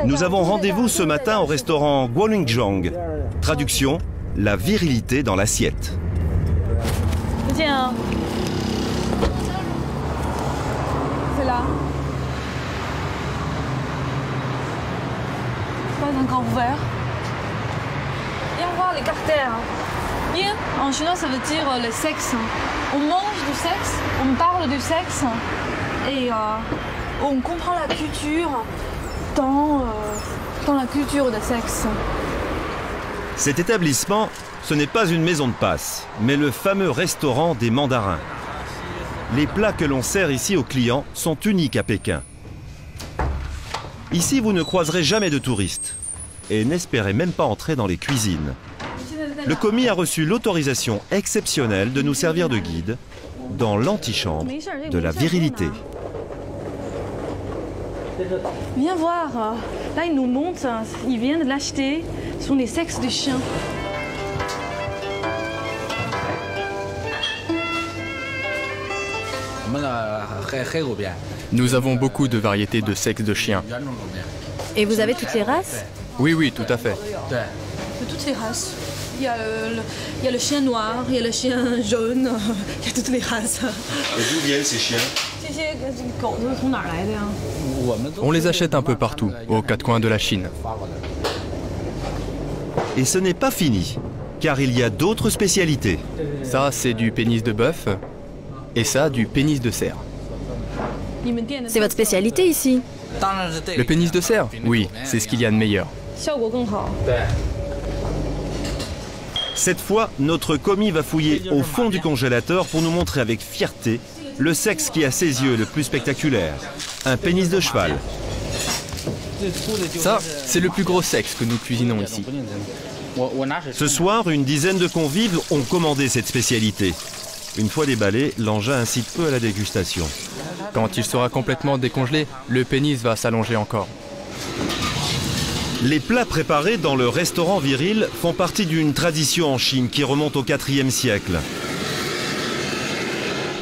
Nous avons rendez-vous ce matin au restaurant Guolinjiang. Traduction, la virilité dans l'assiette. C'est là. Pas encore ouvert. Viens voir les caractères. Bien, en chinois ça veut dire le sexe. On mange du sexe, on parle du sexe et on comprend la culture dans la culture de sexe. Cet établissement, ce n'est pas une maison de passe, mais le fameux restaurant des mandarins. Les plats que l'on sert ici aux clients sont uniques à Pékin. Ici, vous ne croiserez jamais de touristes et n'espérez même pas entrer dans les cuisines. Le commis a reçu l'autorisation exceptionnelle de nous servir de guide dans l'antichambre de la virilité. Viens voir, là il nous montre, il vient de l'acheter, ce sont les sexes de chiens. Nous avons beaucoup de variétés de sexes de chiens. Et vous avez toutes les races? Oui, oui, tout à fait. De toutes les races. Il y a le chien noir, il y a le chien jaune, il y a toutes les races. Et d'où viennent ces chiens? On les achète un peu partout, aux quatre coins de la Chine. Et ce n'est pas fini, car il y a d'autres spécialités. Ça, c'est du pénis de bœuf, et ça, du pénis de cerf. C'est votre spécialité ici? Le pénis de cerf? Oui, c'est ce qu'il y a de meilleur. Cette fois, notre commis va fouiller au fond du congélateur pour nous montrer avec fierté le sexe qui, à ses yeux, est le plus spectaculaire. Un pénis de cheval. Ça, c'est le plus gros sexe que nous cuisinons ici. Ce soir, une dizaine de convives ont commandé cette spécialité. Une fois déballé, l'engin incite peu à la dégustation. Quand il sera complètement décongelé, le pénis va s'allonger encore. Les plats préparés dans le restaurant viril font partie d'une tradition en Chine qui remonte au IVe siècle.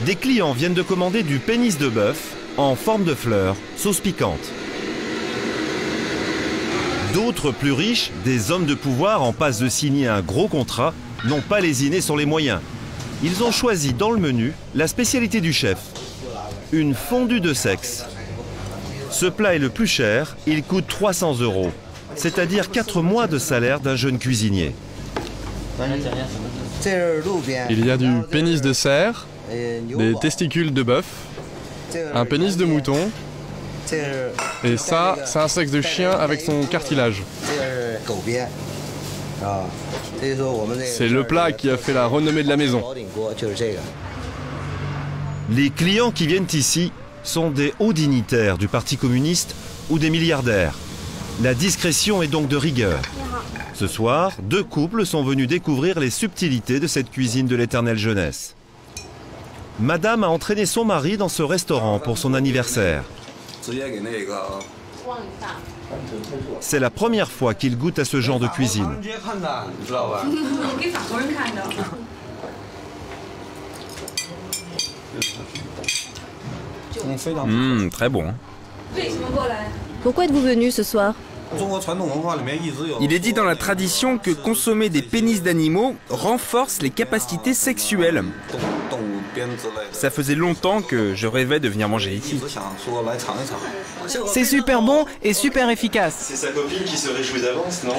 Des clients viennent de commander du pénis de bœuf en forme de fleur, sauce piquante. D'autres plus riches, des hommes de pouvoir en passe de signer un gros contrat, n'ont pas lésiné sur les moyens. Ils ont choisi dans le menu la spécialité du chef, une fondue de sexe. Ce plat est le plus cher, il coûte 300 €, c'est-à-dire 4 mois de salaire d'un jeune cuisinier. Il y a du pénis de cerf, des testicules de bœuf, un pénis de mouton, et ça, c'est un sexe de chien avec son cartilage. C'est le plat qui a fait la renommée de la maison. Les clients qui viennent ici sont des hauts dignitaires du Parti communiste ou des milliardaires. La discrétion est donc de rigueur. Ce soir, 2 couples sont venus découvrir les subtilités de cette cuisine de l'éternelle jeunesse. Madame a entraîné son mari dans ce restaurant pour son anniversaire. C'est la première fois qu'il goûte à ce genre de cuisine. Très bon. Pourquoi êtes-vous venu ce soir? Il est dit dans la tradition que consommer des pénis d'animaux renforce les capacités sexuelles. Ça faisait longtemps que je rêvais de venir manger ici. C'est super bon et super efficace. C'est sa copine qui se réjouit d'avance, non?